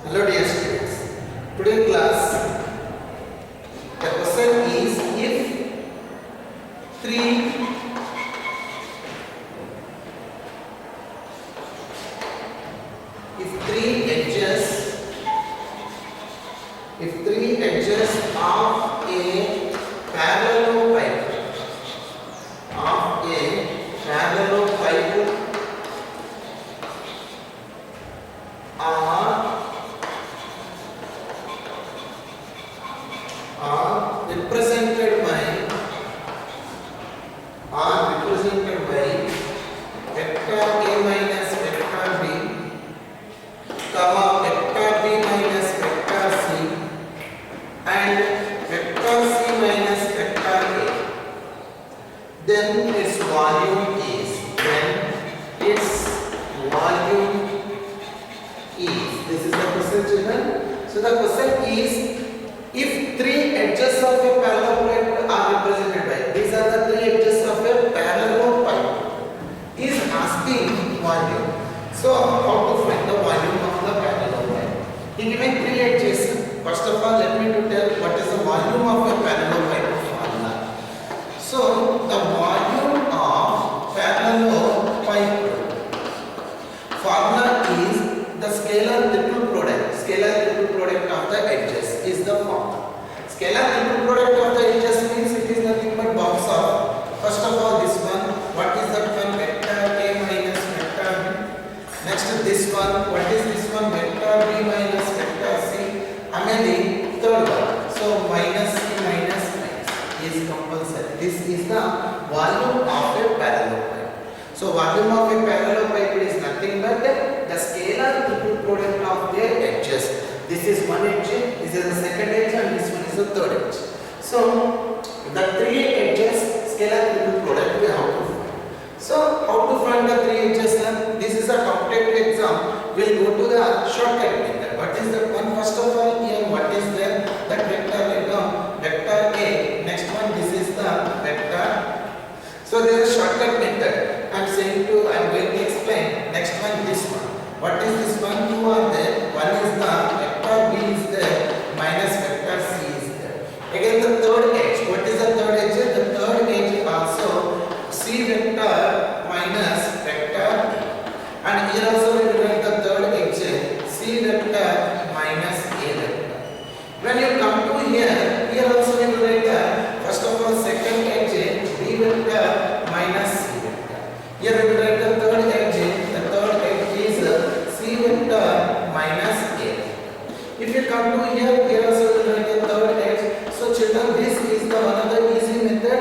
Hello dear students. Today class the question is three if three edges of a parallelopipe are represented by vector A minus vector B, comma vector B minus vector C and vector C minus vector A, then its volume is this is the question, children. So the question is, if three edges of a parallelopipe are represented by, these are the three edges of a parallelopipe, is asking volume. So how to find the volume of the parallelopipe? He given three edges. First of all, let me to tell what is the volume of a parallelopipe formula. So the volume of parallelopipe formula is the scalar triple product of the edges is the formula. Scalar triple product of the edges means it is nothing but box of, first of all, this one, what is that one? Vector A minus vector B. Next this one, what is this one? Vector B minus vector C. And then the third one, so minus C minus is compulsory. This is the volume of a parallelopipe. So volume of a parallelopipe is nothing but the scalar triple product of their edges. This is one edge, this is the second edge, and this one is the third edge. So the three edges scalar triple product we have to find. So how to find the three edges? This is a competitive exam. We will go to the shortcut method. What is that one? First of all, here what is there? That vector A. Next one, this is the vector. So there is a shortcut method. I am going to explain. Next one, this one. What is this one? Two are there. One is the vector B is there, minus vector C is there. Again the third edge. What is the third edge? The third edge also C vector minus vector B. And here also we will write the third edge C vector minus A vector. When you come to here also we will write the first of all second edge B vector minus C vector. Here we will write the third edge. The third edge is C vector minus A. If you come to here also we will write the third edge. So children, this is the one of the easy method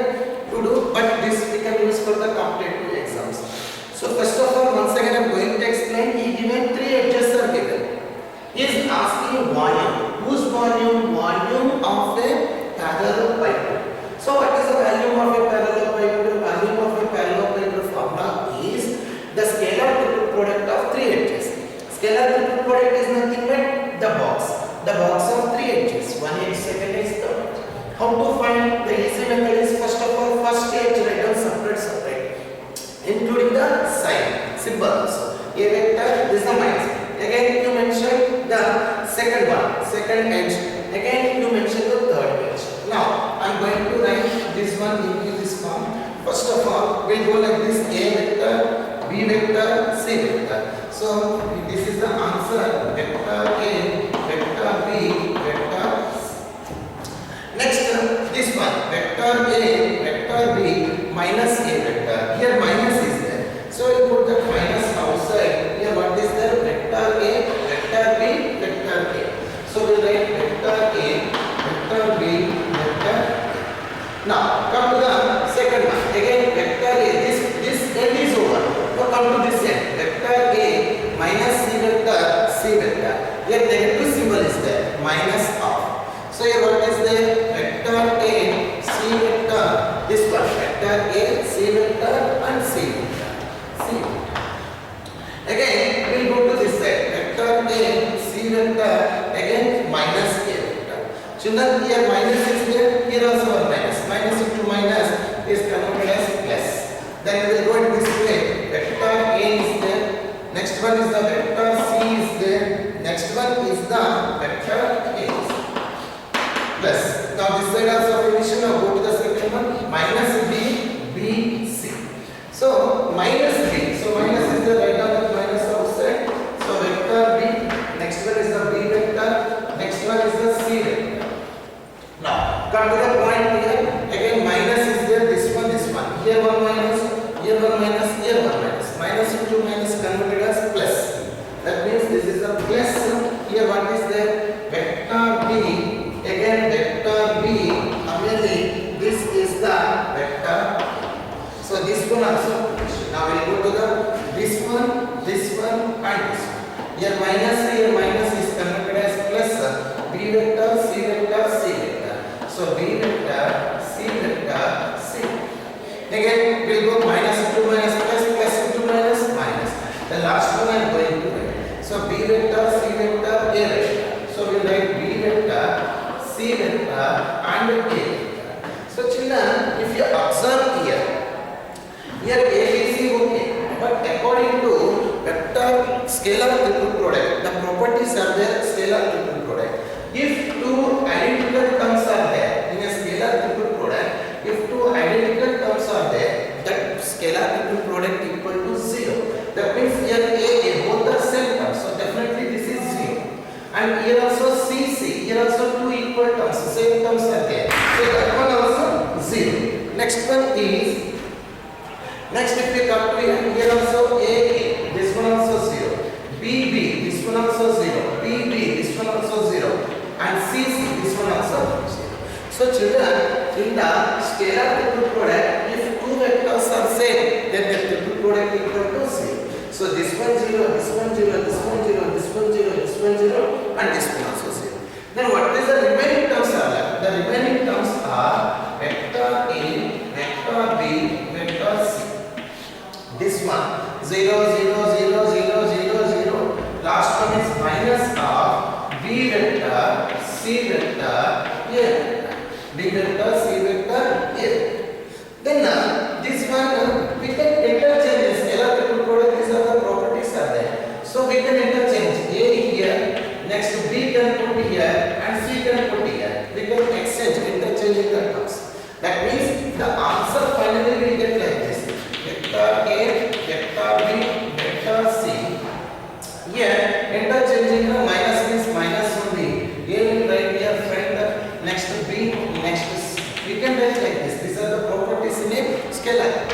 to do, but this we can use for the competitive exams. So first of all, once again I am going to explain. He given three edges are given. He is asking volume. Whose volume? Volume of a parallelopipe. So what is the volume of a parallelopipe? The volume of a parallelopipe formula is the scalar triple product of three edges. Scalar triple product is nothing but the box of three edges. One edge, second edge, third edge. How to find? The easy method is first of all, first edge write down separate, including the sign, symbol also. A vector, this is the minus. Again you mention the second edge. Again you mention the third edge. Now I am going to write this one into this form. First of all, we go like this: A vector, B vector, C vector. So this is the answer: vector A, vector B, vector C. Next this one: vector A, vector B, minus A vector. Here minus is there. So you put that minus outside. Here what is there? Vector A, vector B, vector A. So we write vector A, vector B, vector A. Now come to the second one. Again vector A. This end is over. Now come to this end. Vector A minus C vector. Here negative symbol is there. Minus of. So here what is there? Vector A, C vector. This one. Vector A, C vector and C vector. Again we will go to this side. Vector A, C vector. Again minus A vector. Children, here minus is there. Here also one minus. Minus into minus is converted as plus. Then we will go in this way. Vector A is there. Next one is the vector C is there. Next Next one is the vector A plus. Now this side also addition. Now go to the second one. Minus B, B, C. So minus B. So minus is the right hand of minus outside. So vector B. Next one is the B vector. Next one is the C vector. Now come to the point here. Again minus is there. This one. Here one minus. Here one minus. Here one minus. Minus into minus converted as plus. That means this is the plus. Here what is there? Vector B. Again vector B. Obviously this is the vector. So this one also. Now we will go to the this one and this one. Here minus is converted as plus. B vector, C vector, C vector. So B vector, C vector, C. Again we will go minus into minus plus, plus into minus minus. The last one I am going to write. So B vector, C vector, A vector. So we write B vector, C vector and A vector. So children, if you observe here A, B, C okay, but according to vector scalar triple product, the properties are there scalar triple product. If two identical terms are there in a scalar triple product, if two identical terms are there, that scalar triple product equal to 0. That means here A, both are same terms, so definitely this is 0. And here also C, here also two equal terms, same terms are there. So that one also 0. Next one is, next if we come to here also A, this one also 0. B, this one also 0. B, this one also 0. And C, this one also 0. So children, in the scalar triple product, if two vectors are same, then the triple product equal to 0. So this one 0, this one 0, this one 0, this one 0, this one 0, and this one also 0. Then what is the remaining terms are left? The remaining terms are vector A, vector B, vector C. This one 0, 0, 0, 0, 0, 0. Last one is minus of B vector, C vector, A vector. B vector, C vector, A. Then this one we can interchange this scalar triple product. These are the properties are there. So we can interchange A here, next B can put here, and C can put here. We can exchange, interchanging the terms. That means the answer finally we get like this: vector A, vector B, vector C. Here interchanging the minus means minus only. A will write here friend, next B, next C. We can write like this. These are the properties in a scalar.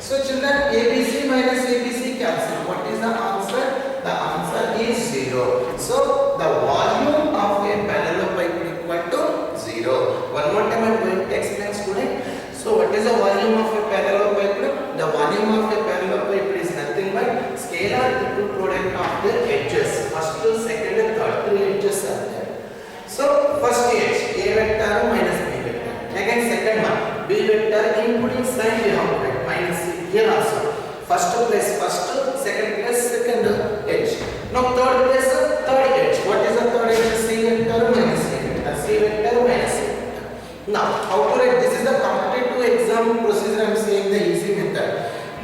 So children, ABC minus ABC cancel. What is the answer? The answer is 0. So the volume of a parallelepiped equal to 0. One more time I am going to explain student. So what is the volume of a parallelepiped? The volume of a parallelepiped is nothing but scalar triple product of the edges. First, second and third, three edges are there. So first edge A vector minus B vector. Again second one B vector including sign we have to write minus C here also. First place first, second place second edge. Now third place third edge. What is the third edge? C vector minus C vector. C vector minus C vector. Now how to write? This is the competitive exam procedure. I am saying the easy method.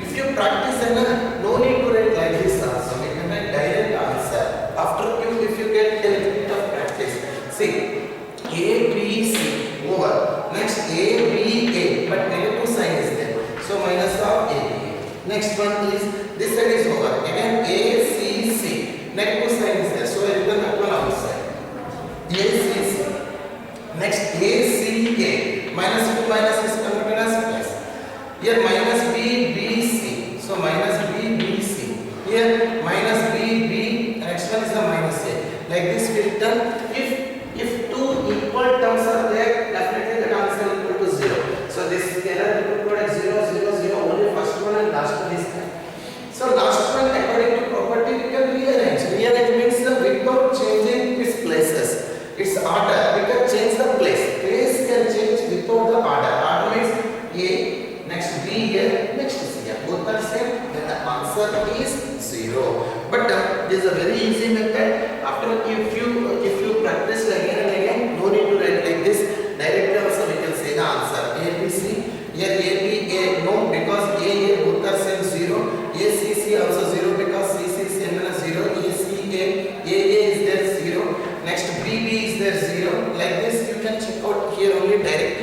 If you practice and no need to write like this also. We can write direct answer. After if you get a little bit of practice. See, A, B, C over. Next A, B, A, but negative sign is there. So minus of A, B. Next one is, this side is over. Again A, C, C. Negative sign is there. So I written that one outside. A, C, C. Next A, C, A. Minus into minus is converted as plus. Here minus B, B, C. So minus B, B, C. Here minus B, B. Next one is the minus A. Like this we written. If two equal terms are there, definitely the answer equal to 0. So this scalar triple product 0, 0, 0, only first one and last one is there. So last one according to property we can rearrange. Rearrange means without changing its places, its order. We can change the place. Place can change without the order. Order means A, next B here, next C here. Both are same. Then the answer is 0. But this is a very easy method. After if you practice again and again, no need to write like this. Directly also we can say the answer. A, B, C. Here A, B, A, no, because A, both are same 0. A, C, C also 0 because C, C, same as 0. A, C, A is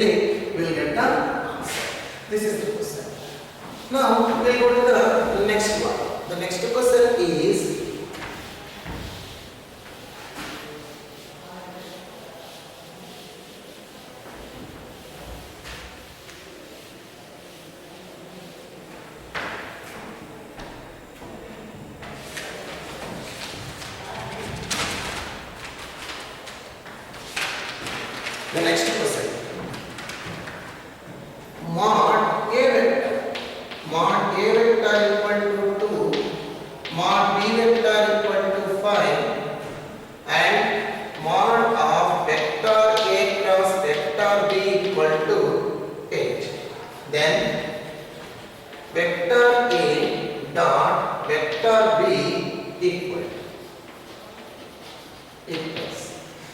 immediately we will get the answer. This is the question. Now we will go to the next one. The next question is mod A vector. Mod A vector equal to 2, mod B vector equal to 5, and mod of vector A cross vector B equal to 8. Then vector A dot vector B equals.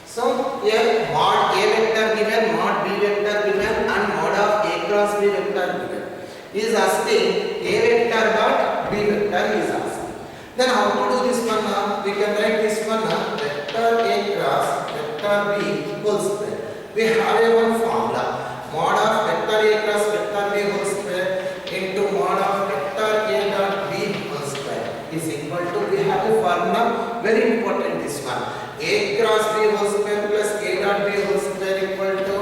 So here mod A vector given, mod B vector given, and mod of A cross B vector given. He is asking A vector dot B vector he is asking. Then how to do this one? We can write this one vector A cross vector B whole square. We have a one formula, mod of vector A cross vector B whole square into mod of vector A dot B whole square is equal to, we have a formula, very important this one, A cross B whole square plus A dot B whole square equal to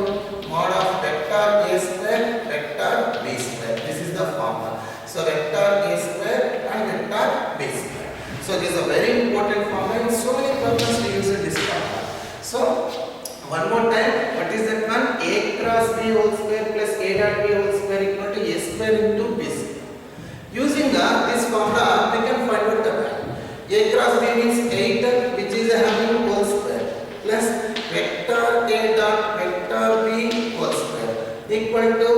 mod of vector A square vector B square. This is the formula. So vector A square and vector B square. So this is a very important formula. In so many problems we use this formula. So one more time, what is that one? A cross B whole square plus A dot B whole square equal to A square into B square. Using this formula, we can find out the value. A cross B means 8, which is having whole square, plus vector A dot vector B whole square equal to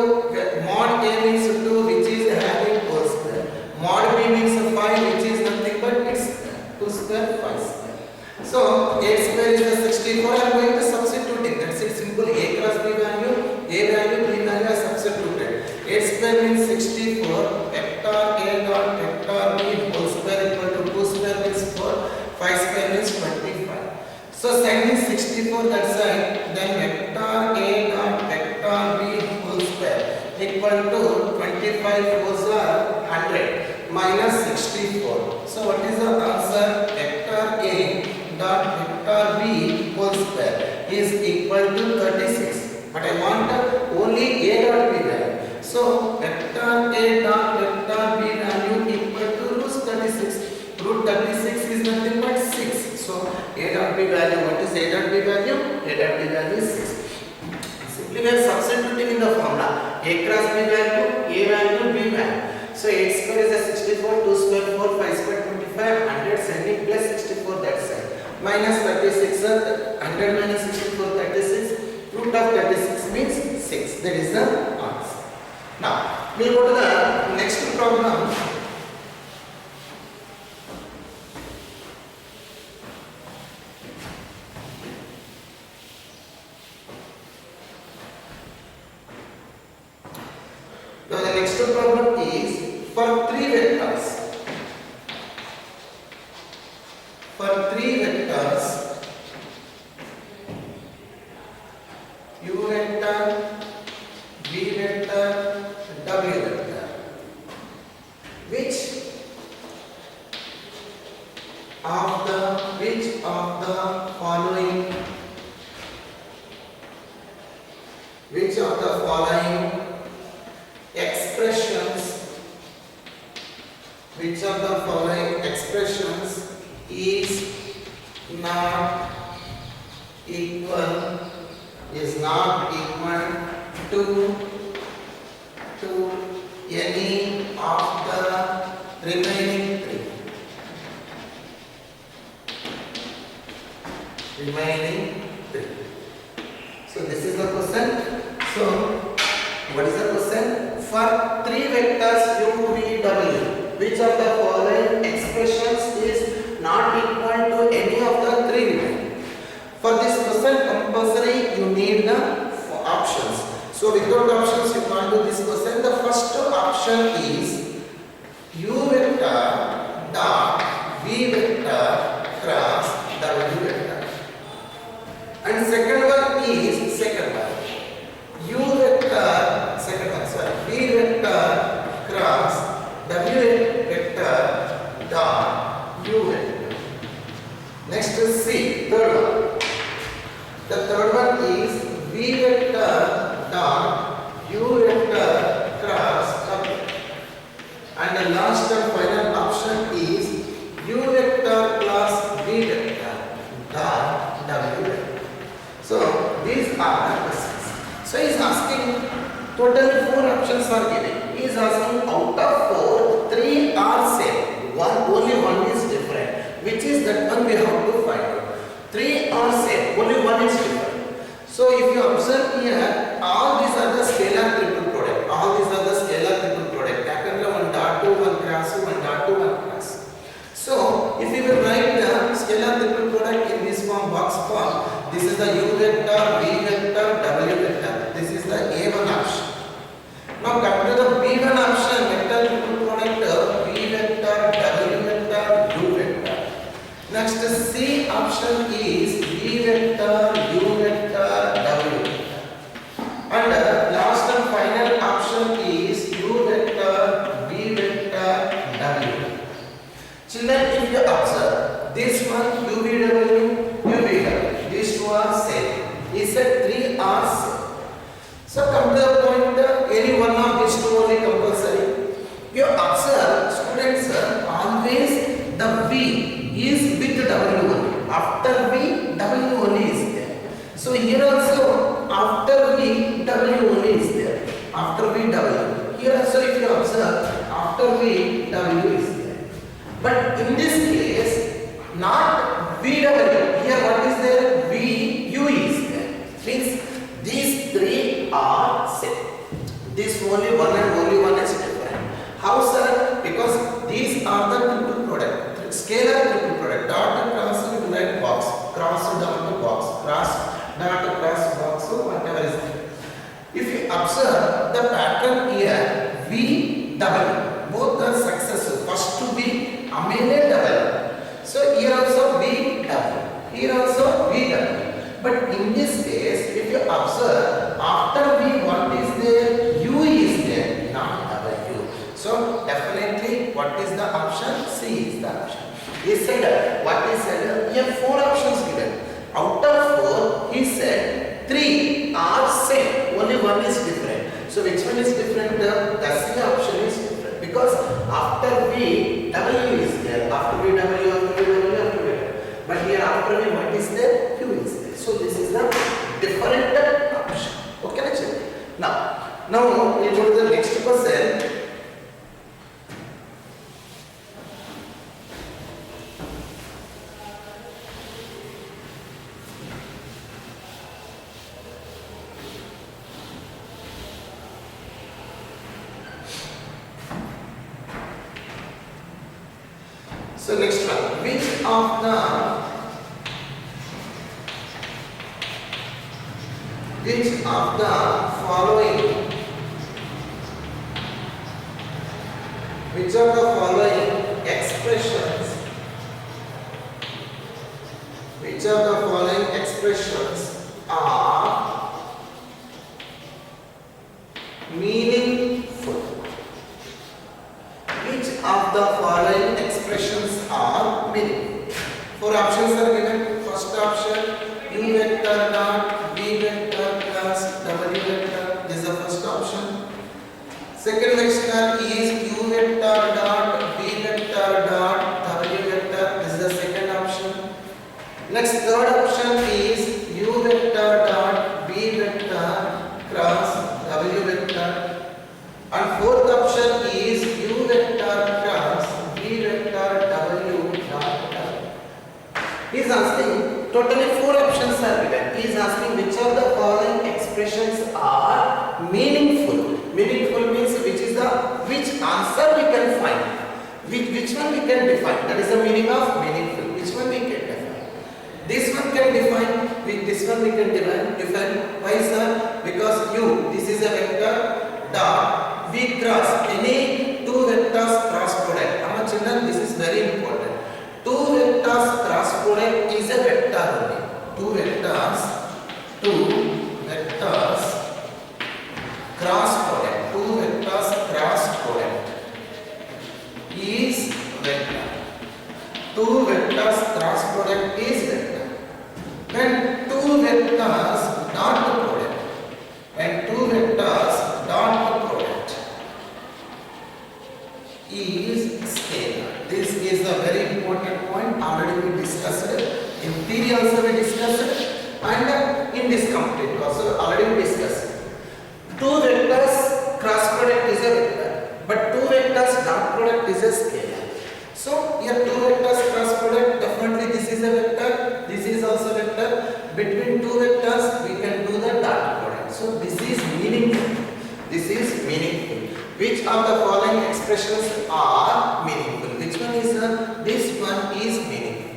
mod A means 2, which is having whole square. Mod B means 5, which is nothing but its square. 2 square, 5 square. So 8 square is the 64. I am going to substitute it. That's it, simple. A cross B value, A value, B value are substituted. 8 square means 64. Vector A dot vector B whole square equal to 2 square means 4. 5 square means 25. So sending 64 that side, then vector A dot vector B whole square equal to 25 fours are 100 minus 64. So what is the answer? Vector A dot vector B whole square is equal to 36. But I want only A dot B value. So vector A dot vector B value equal to root 36. Root 36 is nothing but 6. So A dot B value, what is A dot B value? A dot B value is 6. Simply we are substituting in the formula. A cross B value, A value, B value. So 8 square is a 64, 2 square 4, 5 square 25, 100 sending plus 64 that side. Minus 36, 100 minus 64, 36. Root of 36 means 6. That is the answer. Now, we will go to the next problem. Now, the next problem is for 3 vectors. For 3 vectors, U vector, V vector, W vector, which of the following expressions is not equal to any of the remaining 3. So this is the question. So what is the question? For 3 vectors U, V, W, which of the following expressions is not equal to any of the 3 remaining? For this question compulsory you need the options. So without options you can't do this question. The first option is U vector dot V vector cross W vector. And second one is U See, third one. The third one is V vector dot U vector cross W. And the last and final option is U vector plus V vector dot W vector. So these are the questions. So he is asking, total 4 options are given. He is asking out of 4, 3 are same. Only one is different. Which is that one we have to find out. 3 are same. Only one is different. So if you observe here, all these are the scalar triple product. All these are the scalar triple product. Yakandra 1 dot 2, 1 cross 1 dot 2, 1 cross. So if we will write the scalar triple product in this form, box form, this is the U vector, V vector, W vector. This is the A1 option. Now come to the B1 option, vector triple product, V vector, W vector, U vector. Next C option is V vector, U vector, W vector. And last and final option is U vector, V vector, W vector. Children, if you observe, this one UVW, UVW, these two are same. He said 3 are same. So come to the point, any one of these two only compulsory. You observe, students, always the V is with W only. After V, W only is there. So here also, after V, W only is there. After V, W. Here also, if you observe, after V, W is there. But in this case, not VW. Here what is there? VU is there. Means these 3 are same. This only one and only one is different. How, sir? Because these are the triple product. Scalar triple product. Dot and cross you write box. Cross dot to box. Cross dot to cross box. So whatever is there. If you observe the pattern here, VW. Both are successive. First to be amended double. So here also VW. Here also VW. But in this case, if you observe, after V, what is there? U is there, not W. So definitely, what is the option? C is the option. He said, what is said? Here 4 options given. Out of 4, he said 3 are same. Only one is different. So which one is different? The C option is different. Because after V, W is there. After V, W, after V, W, after V. But here after V, what is there? Q is there. So this is the different option. Okay, let's check. Now we go to the next question. So next one, which of the following expressions are meaningful? Which of the following expressions are meaningful? 4 options are given. First option, U vector dot V vector plus W vector. This is the first option. Second vector is U vector dot V vector dot W vector. This is the second option. Next, third option is U vector dot V vector cross W vector. And fourth option is U vector cross V vector W dot W. He is asking, totally 4 options are given. He is asking which of the following expressions are meaningful. Meaningful means which answer we can find. Which one we can define. That is the meaning of meaningful. Which one we can define. This one can define. With this one we can define. Why, sir? Because U, this is a vector dot V cross. Any 2 vectors cross product. Our children, this is very important. 2 vectors cross product is a vector only. 2 vectors cross product. 2 vectors cross product is vector. 2 vectors cross product is vector. When two vectors dot product, when two vectors dot product is scalar. This is a very important point. Already we discussed it. In theory also we discussed and in this complete also already we discussed. Two vectors cross product is a vector, but two vectors dot product is a scalar. So here two vectors cross product, definitely this is a vector, this is also vector. Between two vectors we can do the dot product. So this is meaningful. This is meaningful. Which of the following expressions are meaningful? Which one is this one is meaningful?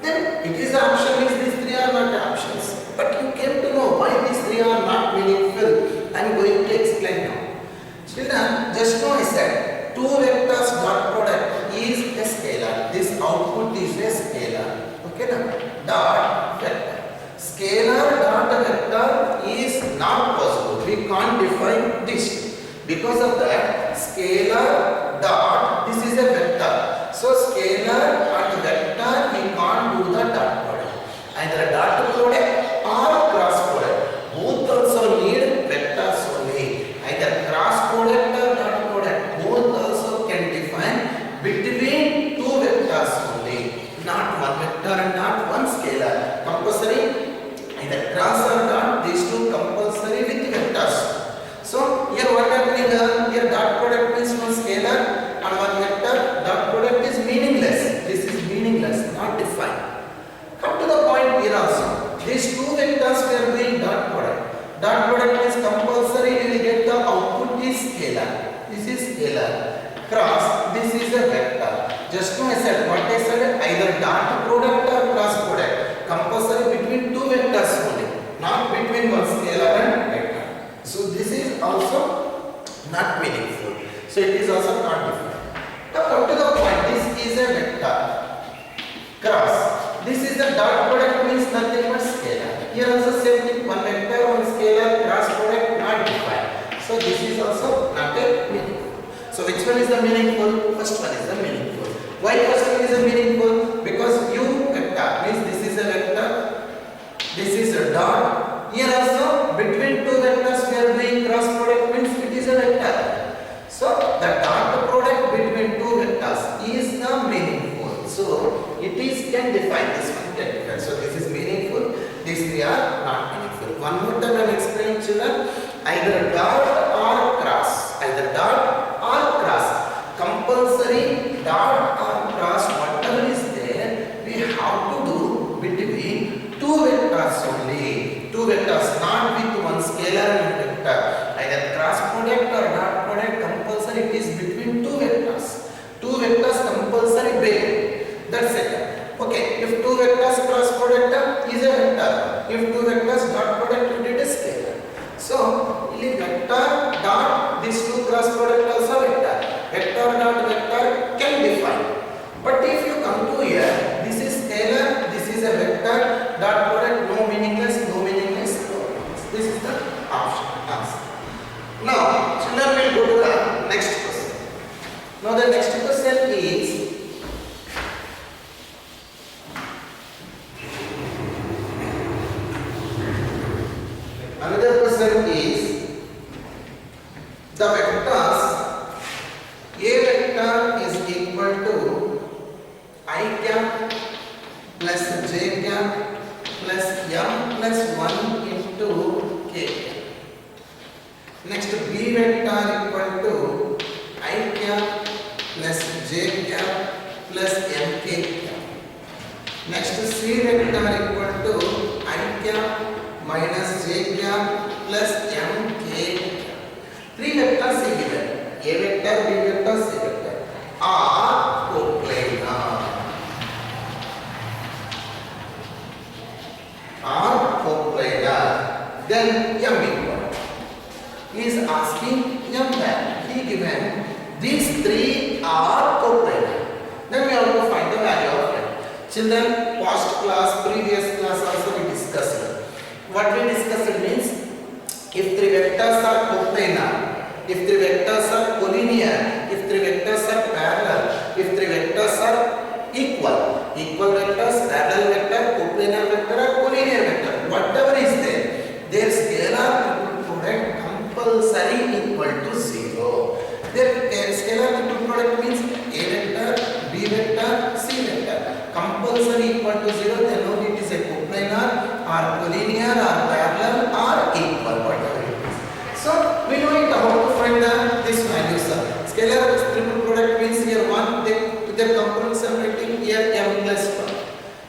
Then it is the option is these three are not options. But you came to know why these three are not meaningful. I am going to explain now. Children, just now I said two vectors dot product is a scalar. This output is a scalar. Okay now? Dot vector. Scalar dot vector is not possible. We can't define this. Because of that, scalar dot, this is a vector. So scalar and vector, we can't do the dot product. Either dot product or cross product. Both also need vectors only. Either cross product or dot product. Both also can define between two vectors only. Not one vector and not one scalar. Compulsory. Either cross or dot, these two compulsory with vectors. So here what happening here dot product means one scalar and one vector. Dot product is meaningless. This is meaningless, not defined. Come to the point here also. These two vectors we are doing dot product. Dot product is compulsory. We will get the output is scalar. This is scalar. Cross. This is a vector. Just now I said what I said. Either dot product or cross product. Compulsory between two vectors only, not between one scalar and vector. So this is also not meaningful. So it is also not defined. Now come to the point. This is a vector. Cross. This is the dot product means nothing but scalar. Here also same thing. One vector, one scalar, cross product not defined. So this is also not a meaningful. So which one is the meaningful? First one is the meaningful. Why first one is a meaningful? Because u vector means this is a vector. This is a dot. Here also between two vectors we are doing cross product means it is a vector. So the dot product between two vectors is the meaningful. So it is can define this one can define. So this is meaningful. These three are not meaningful. One more time I will explain children. Either dot or cross. Either dot or cross. Compulsory dot or cross whatever is there we have to do between two vectors only. Two vectors, not with one scalar and vector. Either cross product or dot product compulsory it is between two vectors. Two vectors compulsory break. That's it. Okay, if two vectors cross product is a vector. If two vectors dot product it is scalar. So, vector dot these two cross product also vector. Vector dot vector can define. But if you come to here, this is scalar, this is a vector, dot product no meaningless, no meaningless, no meaningless. This is the option answer. Now, children will go to the next question. Now the next question is another question is the vectors A vector is equal to I cap plus j cap plus m plus 1 into k. Next B vector equal to I cap plus j cap plus mk cap. Next C vector equal to I cap minus j cap plus mk cap. Three vectors are given. A vector, B vector, C vector are coplanar. Then m equal. He is asking m value. He given these three are coplanar. Then we have to find the value of m. Children, past class, previous class also we discussed. What we discussed means if three vectors are coplanar, if three vectors are collinear, if three vectors are parallel, if three vectors are equal vectors, parallel vector, coplanar vector, or or collinear or parallel or equal, whatever it is. So we know it how to find this values. Scalar triple product means here 1, their components are writing here m plus 1.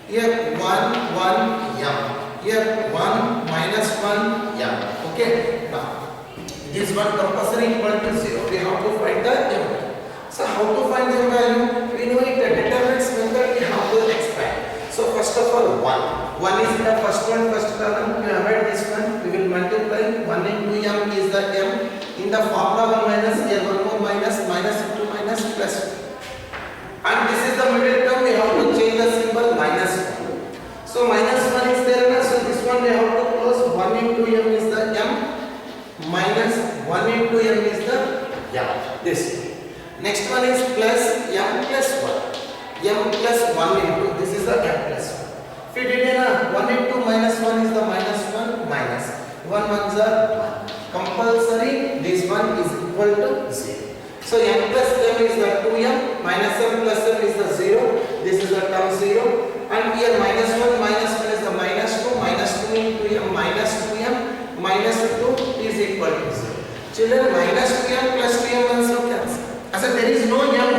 Here 1, 1, m. Here 1 minus 1, m. Okay. Now this one compulsory equal to 0. We have to find the m. So how to find the value? We know it determinants method we have to expand. So first of all 1. 1 is the first one, first column. We avoid this one. We will multiply 1 into m is the m. In the formula 1 minus here 1 more minus, minus into minus plus. And this is the middle term. We have to change the symbol minus 1. So minus 1 is there. So this one we have to close. 1 into m is the m. Minus 1 into m is the m. This. Next one is plus m plus 1. M plus 1 into, this is the m plus 1. If we did in 1 into minus 1 is the minus 1 minus. 1 ones are 1. Compulsory, this one is equal to 0. So m plus m is the 2m, minus m plus m is the 0. This is the term 0. And here minus 1 is the minus 2. Minus 2 into m minus 2m minus 2 is equal to 0. Children, minus 2m plus 2m also cancel. As there is no m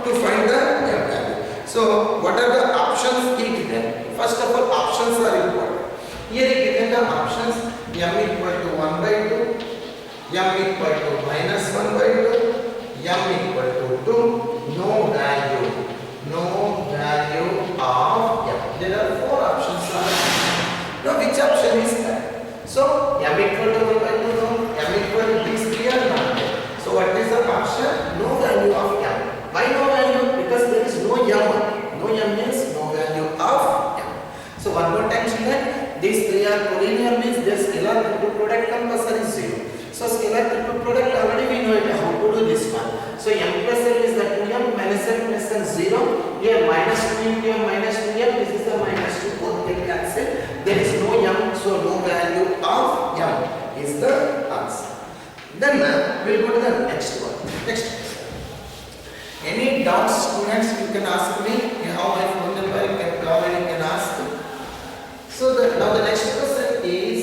to find the m value. So what are the options given? First of all, options are important. Here given the options m equal to 1 by 2, m equal to minus 1 by 2, m equal to 2, no value of m. There are 4 options. Now which option is correct? So m equal to 1 by 2, no. M equal to these 3 are not there. So what is the option? No value of m. Why no value? Because there is no m. No m means no value of m. So one more time children, these 3 are collinear means their scalar triple product compulsory is 0. So scalar triple product already we know it how to do this one. So m plus m is the 2m minus m less than 0. Here minus 2 into m minus 2m, this is the minus 2, both get cancelled. There is no m, so no value of m is the answer. Then we'll go to the next one. Next. Any doubts, students? You can ask me. You have my phone number. You can call and you can ask. So now the next question is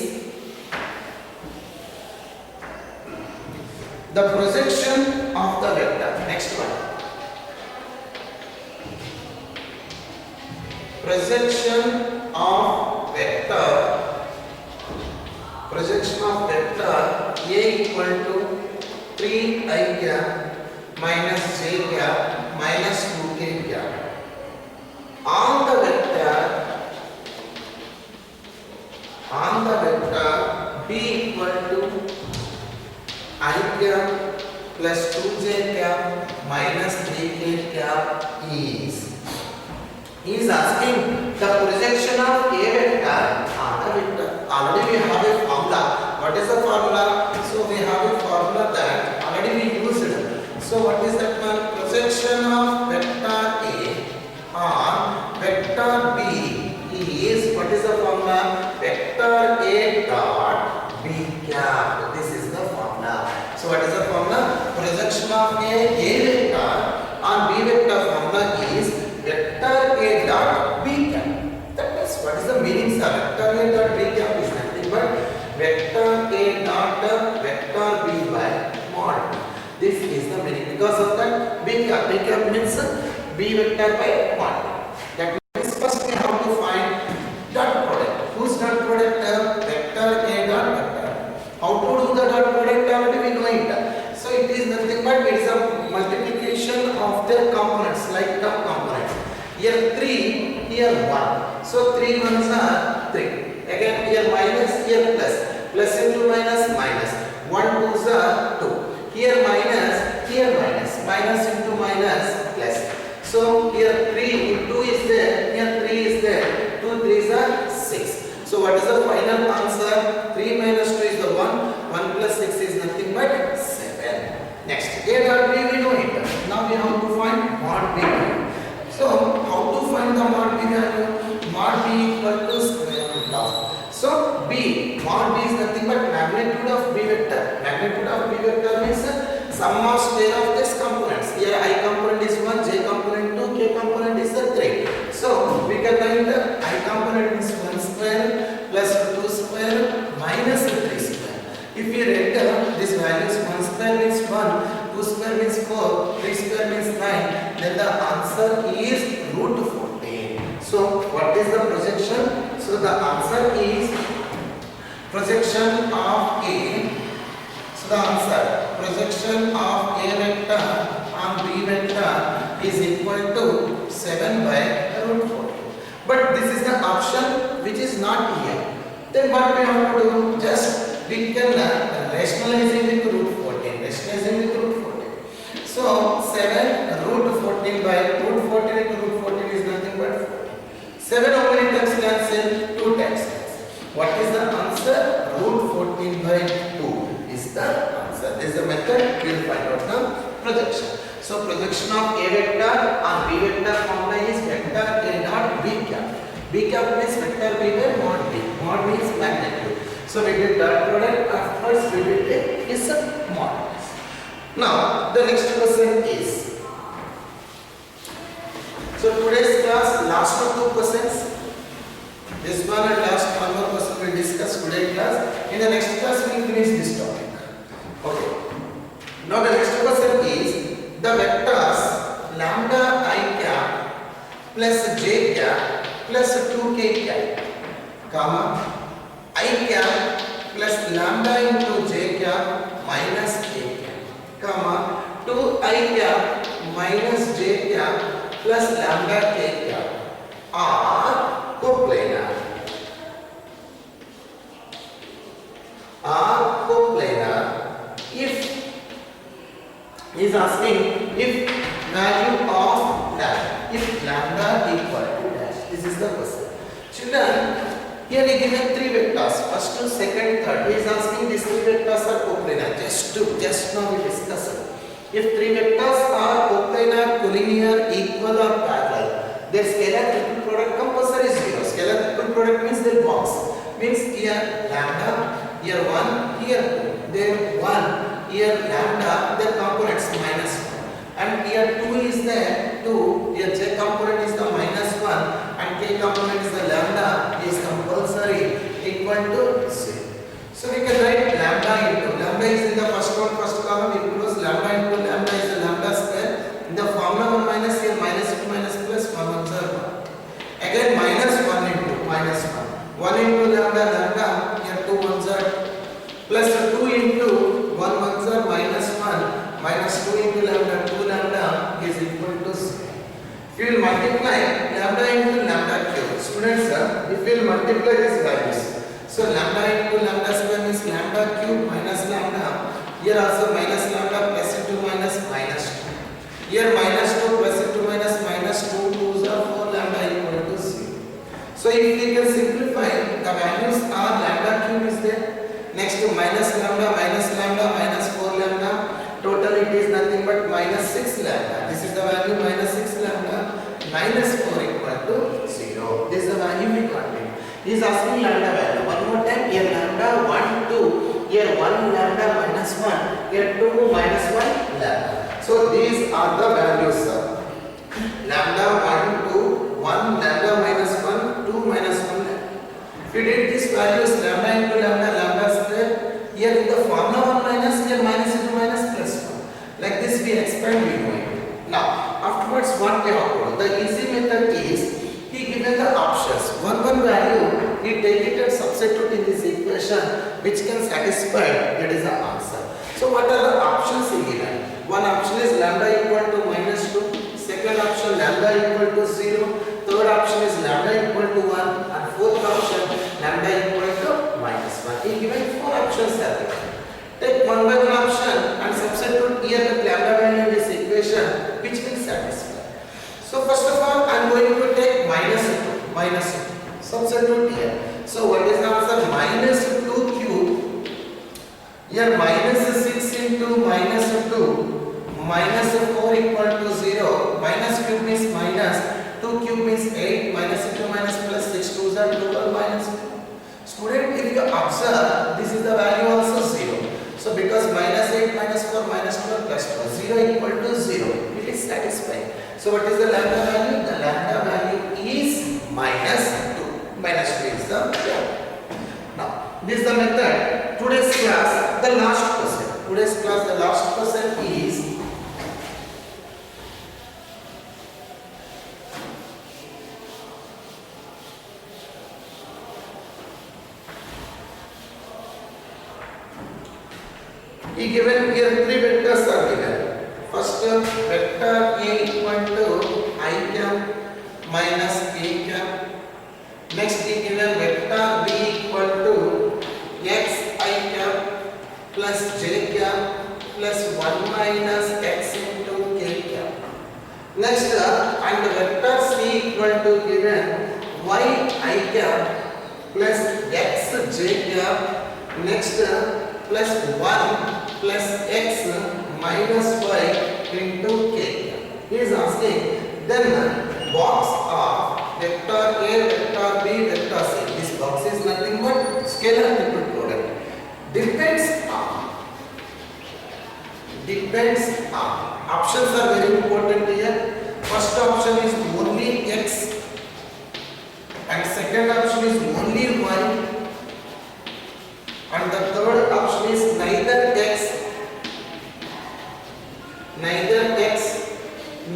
the projection of the vector. Next one. Projection of vector. Projection of vector A equal to 3i cap minus j cap minus 2k cap on the vector B equal to I cap plus 2j cap minus 3k cap is asking the projection of A vector on the vector. Already we have a formula. What is the formula? So we have a formula that already we used it. So what is that one? Projection of vector A on vector B is, what is the formula? Vector A dot B cap. This is the formula. So what is the formula? Projection of A vector on B vector formula is vector A dot B cap. That is what is the meaning, sir? Vector A dot B cap is nothing but vector A dot vector B by mod. This is the meaning. Because of that, B cap means B vector by mod. That means first we have to find dot product. Whose dot product? Vector A dot vector. How to do the dot product? Already we know it. So it is nothing but it is a multiplication of their components, like the components. Here 3, here 1. So 3 ones are 3. Again here minus, here plus. Plus into minus, minus. 1 2s are 2. Here minus, minus into minus, plus. So here 3 into is there, here 3 is there. 2 3s are 6. So what is the final answer? 3 minus 2 is the 1. 1 plus 6 is nothing but 7. Next, A dot B we know it. Now we have to find mod B value. So how to find the mod B value? Mod B equal to square root of. So B, mod B is nothing but magnitude of B vector. Magnitude of B vector means sum of square of these components. Here I component is 1, J component 2, K component is 3. So we can write the I component is 1 square plus is projection of A. So the answer, projection of A vector on B vector is equal to 7 by root 4. But this is the option which is not here. Then what we have to do? Just we can rationalizing with root 14. Rationalizing with root 14. So 7 root 14 by root 14 into root 14 is nothing but 14. 7 how many times cancel? 2 times cancel. What is the answer? Root 14 by 2 is the answer. This is the method we will find out the projection. So projection of A vector on B vector formula is vector A dot B cap. B cap means vector B by mod B. Mod means magnitude. So we did dot product. First we did it is a mod. Now the next question is. So today's class, last of 2 questions. This one and last one more question we discuss today class. In the next class we will finish this topic. Okay. Now the next question is the vectors lambda I cap plus j cap plus 2k cap, comma I cap plus lambda into j cap minus k cap, comma 2I cap minus j cap plus lambda k cap are coplanar. Are coplanar if he is asking if value of lambda, if lambda equal to dash. This is the question. Children, here we given 3 vectors. First, second, third. He is asking these 3 vectors are coplanar. Just now we discussed. If 3 vectors are coplanar, collinear, equal or parallel, their scalar triple product compulsory is 0. Scalar triple product means their box. Means here lambda, here 1, here 2. Then 1. Here lambda, their components minus 1, and here 2 is there, 2, here j component is the minus 1 and k component is the lambda is compulsory equal to 0. So we can write lambda is in the first column equals lambda into lambda is the lambda square. In the formula 1 minus here minus into minus plus 1 observe 1. Again minus 1 into minus 1. 1 into lambda here 2 ones are plus 2 into 1 ones are minus 1 minus 2 into lambda 2 lambda is equal to 0. If you will multiply lambda into lambda cube, students, if you will multiply these values, so lambda into lambda square means lambda cube minus lambda. Here also minus lambda plus into minus 2. Here minus 2 plus into minus 2 2s are 4 lambda equal to 0. So if we can simplify, the values are lambda cube is there. Next to minus lambda minus 4 lambda. Total it is nothing but minus 6 lambda. This is the value minus 6 lambda minus 4 equal to 0. This is the value we got it. He is asking lambda value. One more time. Here lambda 1 2. Here 1 lambda minus 1. Here 2 minus 1 lambda. So these are the values. Lambda 1 2 1 lambda minus 1 2 minus 1 lambda. If you did these values lambda into lambda square, here in the formula 1 minus, here minus into minus plus 1. Like this we expand we know it. Now afterwards what we have to do? The easy method is he given the options. One value he take it and substitute in this equation which can satisfy, that is the answer. So what are the options he given? One option is lambda equal to minus 2. Second option lambda equal to 0. Third option is lambda equal to 1. And fourth option lambda equal to minus 1. He given 4 options are there. Take one by one option and substitute here the lambda value in this equation which will satisfy. So first of all I am going to take minus 2. Substitute here. So what is the answer? Minus 2 cube. Here minus 6 into minus 2 minus 4 equal to 0. Minus cube means minus. 2 cube means 8. Minus into minus plus 6 2s are 12 minus 2. Student, if you observe, this is the value also 0. So because minus 8 minus 4 minus 12 plus 2, 0 equal to 0. It is satisfying. So what is the lambda value? The lambda value is minus 2. Minus 2 is the value. Now, this is the method. Today's class, the last question. Today's class, the last question is He given here three vectors are given. First vector A equal to I cap minus K cap. Next he given vector B equal to X I cap plus J cap plus 1 minus X into K cap. Next and vector C equal to given Y I cap plus X J cap. Next plus 1 plus X minus Y into K. He is asking then box of vector A, vector B, vector C. This box is nothing but scalar triple product. Depends on. Options are very important here. First option is only X and second option is only Y. And the third option is neither X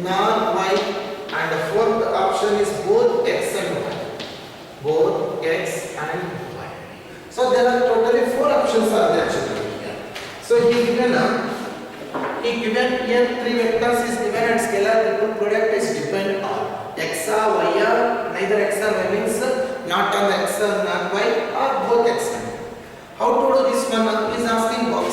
nor Y, and the fourth option is both X and Y. So there are totally four options are there children here. So he given here three vectors is given and scalar triple product is depend on X or Y or neither X or Y means not on the X or not Y or both X and Y. How to do this one? He is asking box.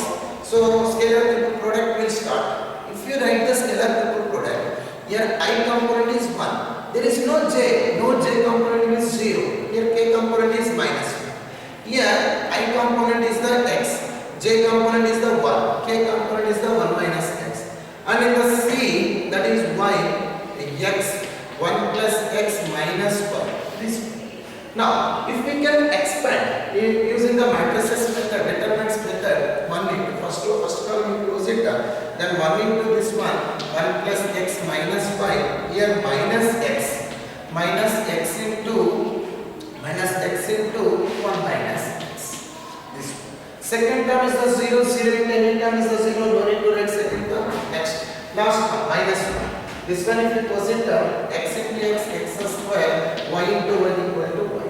So scalar triple product will start. If you write the scalar triple product, here I component is 1. There is no J. No J component is 0. Here K component is minus 1. Here I component is the X. J component is the 1. K component is the 1 minus X. And in the C, that is Y, X, 1 plus X minus 1. This one. Now, if we can expand using the matrices method, determinants method, 1 into first column you close it, then 1 into this one, 1 plus X minus 5, here minus X into 1 minus X. This one. Second term is the 0, 0 into any term is the 0, no need to write second term. Next, last one, minus 1. This one if you close it, X into X square, Y into 1 equal to Y.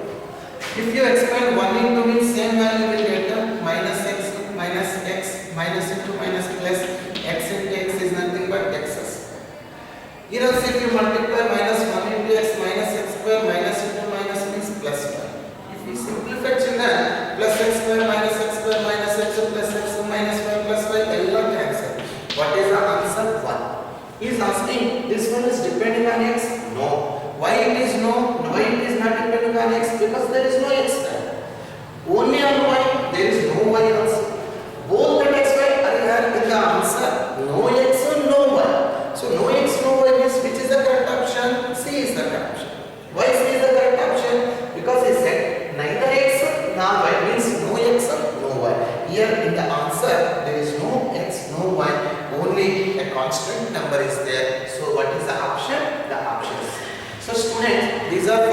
If you expand 1 into means same value will get minus X minus into minus plus X into X is nothing but X. Here also if you multiply minus 1 into X minus X square minus into minus means plus 1. If we simplify children, plus X square minus X plus X minus 1 plus 5 all cancel. What is the answer? 1. He is asking this one is depending on X? No. Why it is no? Why it is not depending on X? Because there is no X there. Only on Y, there is no Y also. Both the X, Y are here in the answer. No X or no Y. So no X, no Y means which is the correct option? C is the correct option. Why C is the correct option? Because he said neither X nor Y means no X or no Y. Here in the answer there is no X, no Y. Only a constant number is there. So what is the option? The option is. So students, these are